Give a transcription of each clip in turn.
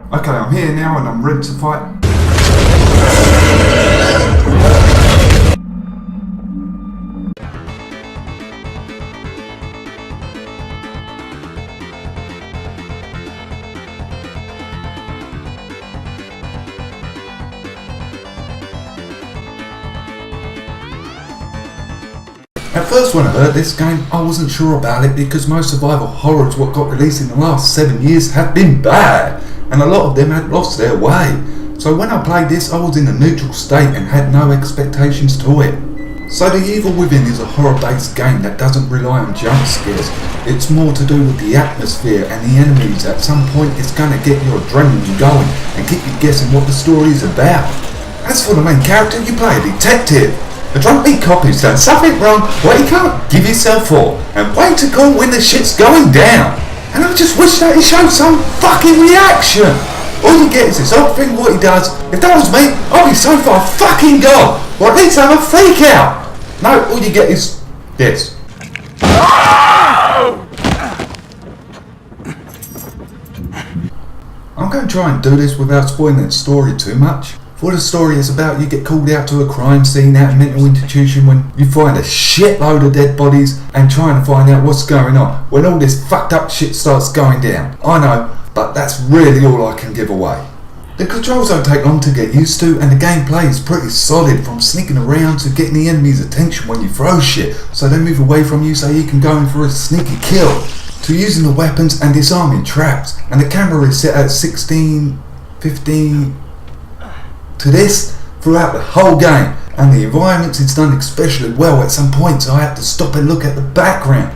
Okay, I'm here now and I'm ready to fight. At first when I heard this game, I wasn't sure about it because most survival horrors what got released in the last 7 years have been bad, and a lot of them had lost their way. So when I played this, I was in a neutral state and had no expectations to it. So The Evil Within is a horror-based game that doesn't rely on jump scares. It's more to do with the atmosphere and the enemies. At some point it's gonna get your adrenaline going and keep you guessing what the story is about. As for the main character, you play a detective. A drunk cop who's done something wrong what he can't give himself for, and way to call when the shit's going down. And I just wish that he showed some fucking reaction. All you get is this odd thing what he does. If that was me, I'd be so far fucking gone, or at least have a freak out. No, all you get is this. I'm going to try and do this without spoiling the story too much. For the story is about you get called out to a crime scene at a mental institution when you find a shitload of dead bodies and trying to find out what's going on when all this fucked up shit starts going down. I know, but that's really all I can give away. The controls don't take long to get used to and the gameplay is pretty solid, from sneaking around to getting the enemy's attention when you throw shit so they move away from you so you can go in for a sneaky kill, to using the weapons and disarming traps, and the camera is set at 16, 15 to this throughout the whole game, and the environments is done especially well. At some points I had to stop and look at the background.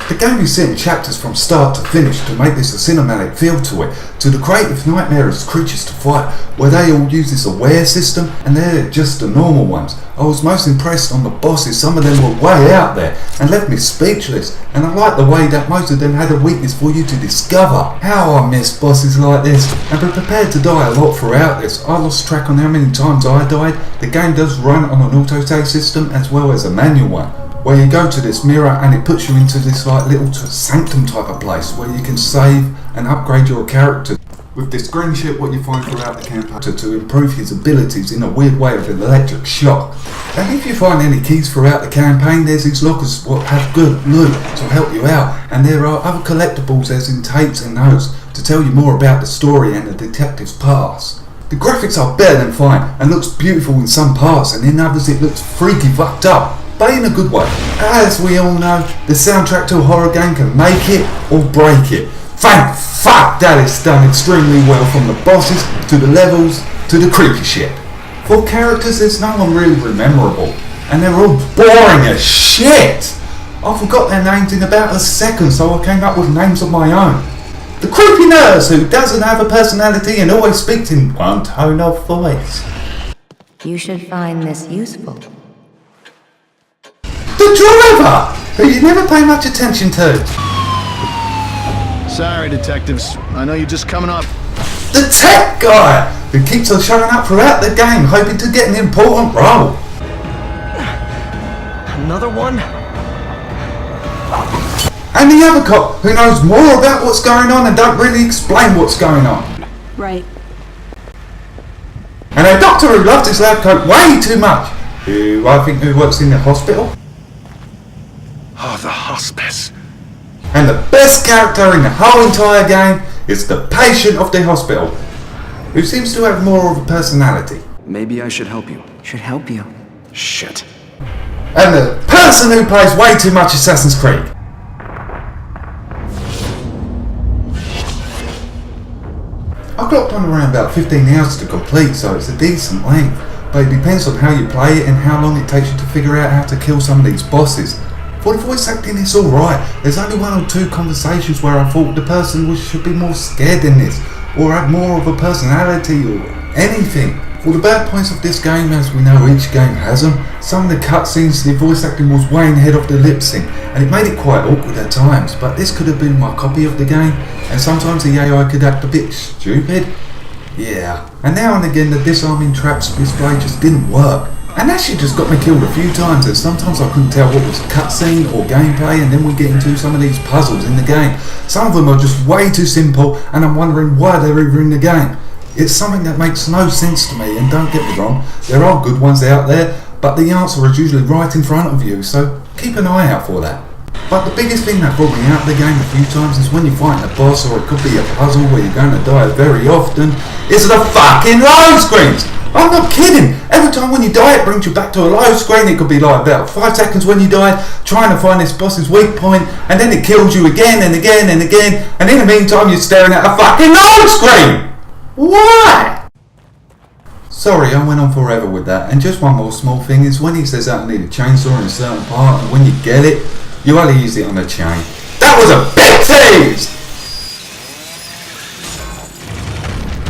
The game is set in chapters from start to finish to make this a cinematic feel to it, to the creative nightmarish creatures to fight, where they all use this aware system and they're just the normal ones. I was most impressed on the bosses. Some of them were way out there and left me speechless, and I like the way that most of them had a weakness for you to discover. How I miss bosses like this and be prepared to die a lot throughout this. I lost track on how many times I died. The game does run on an autosave system as well as a manual one, where you go to this mirror and it puts you into this like little sanctum type of place where you can save and upgrade your character with this green shit what you find throughout the campaign to improve his abilities in a weird way of an electric shock. And if you find any keys throughout the campaign, there's these lockers what have good loot to help you out, and there are other collectibles as in tapes and notes to tell you more about the story and the detective's past. The graphics are better than fine and looks beautiful in some parts, and in others it looks freaky fucked up, but in a good way. As we all know, the soundtrack to a horror game can make it or break it. Thank fuck that it's done extremely well, from the bosses to the levels to the creepy shit. For characters, there's no one really memorable, and they're all boring as shit. I forgot their names in about a second, so I came up with names of my own. The creepy nurse who doesn't have a personality and always speaks in one tone of voice. You should find this useful. The driver, who you never pay much attention to. Sorry, detectives. I know you're just coming up. The tech guy, who keeps on showing up throughout the game, hoping to get an important role. Another one? And the other cop, who knows more about what's going on and don't really explain what's going on. Right. And a doctor who loves his lab coat way too much, who I think works in the hospital. Oh, the hospice. And the best character in the whole entire game is the patient of the hospital, who seems to have more of a personality. Maybe I should help you. Should help you. Shit. And the person who plays way too much Assassin's Creed. I clocked on around about 15 hours to complete, so it's a decent length, but it depends on how you play it and how long it takes you to figure out how to kill some of these bosses. For the voice acting, it's alright. There's only one or two conversations where I thought the person should be more scared in this, or have more of a personality, or anything. For the bad points of this game, as we know each game has them, some of the cutscenes, the voice acting was way ahead of the lip sync, and it made it quite awkward at times, but this could have been my copy of the game, and sometimes the AI could act a bit stupid. Yeah, and now and again the disarming traps display just didn't work. And that shit just got me killed a few times, and sometimes I couldn't tell what was cutscene or gameplay, and then we get into some of these puzzles in the game. Some of them are just way too simple, and I'm wondering why they're even in the game. It's something that makes no sense to me, and don't get me wrong, there are good ones out there, but the answer is usually right in front of you, so keep an eye out for that. But the biggest thing that brought me out of the game a few times is when you're fighting a boss, or it could be a puzzle where you're going to die very often, is the fucking load screens! I'm not kidding! Every time when you die it brings you back to a load screen. It could be like about 5 seconds when you die, trying to find this boss's weak point, and then it kills you again and again and again, and in the meantime you're staring at a fucking load screen! Why? Sorry, I went on forever with that. And just one more small thing is when he says that I need a chainsaw in a certain part, and when you get it, you only use it on a chain. That was a big tease!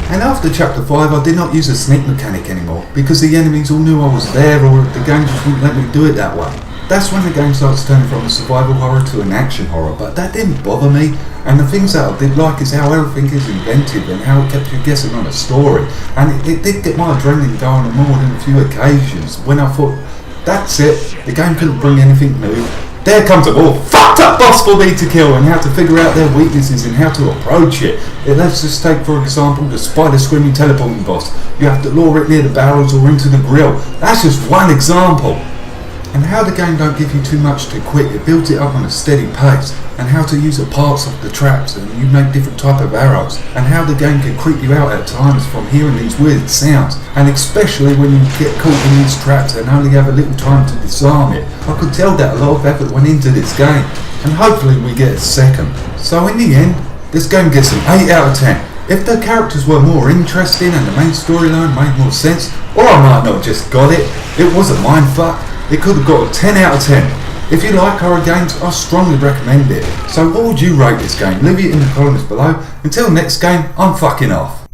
And after chapter 5 I did not use a sneak mechanic anymore, because the enemies all knew I was there, or the game just wouldn't let me do it that way. That's when the game starts turning from a survival horror to an action horror, but that didn't bother me. And the things that I did like is how everything is inventive and how it kept you guessing on a story. And it did get my adrenaline going on more than a few occasions when I thought, that's it, the game couldn't bring anything new. There comes a more fucked up boss for me to kill, and how to figure out their weaknesses and how to approach it. Let's just take for example the spider screaming teleporting boss. You have to lure it near the barrels or into the grill. That's just one example. And how the game don't give you too much too quick, it builds it up on a steady pace, and how to use the parts of the traps, and you make different type of arrows, and how the game can creep you out at times from hearing these weird sounds, and especially when you get caught in these traps and only have a little time to disarm it. I could tell that a lot of effort went into this game, and hopefully we get a second. So in the end, this game gets an 8 out of 10. If the characters were more interesting and the main storyline made more sense, or I might not have just got it, it was a mindfuck, it could have got a 10 out of 10. If you like horror games, I strongly recommend it. So what would you rate this game? Leave it in the comments below. Until next game, I'm fucking off.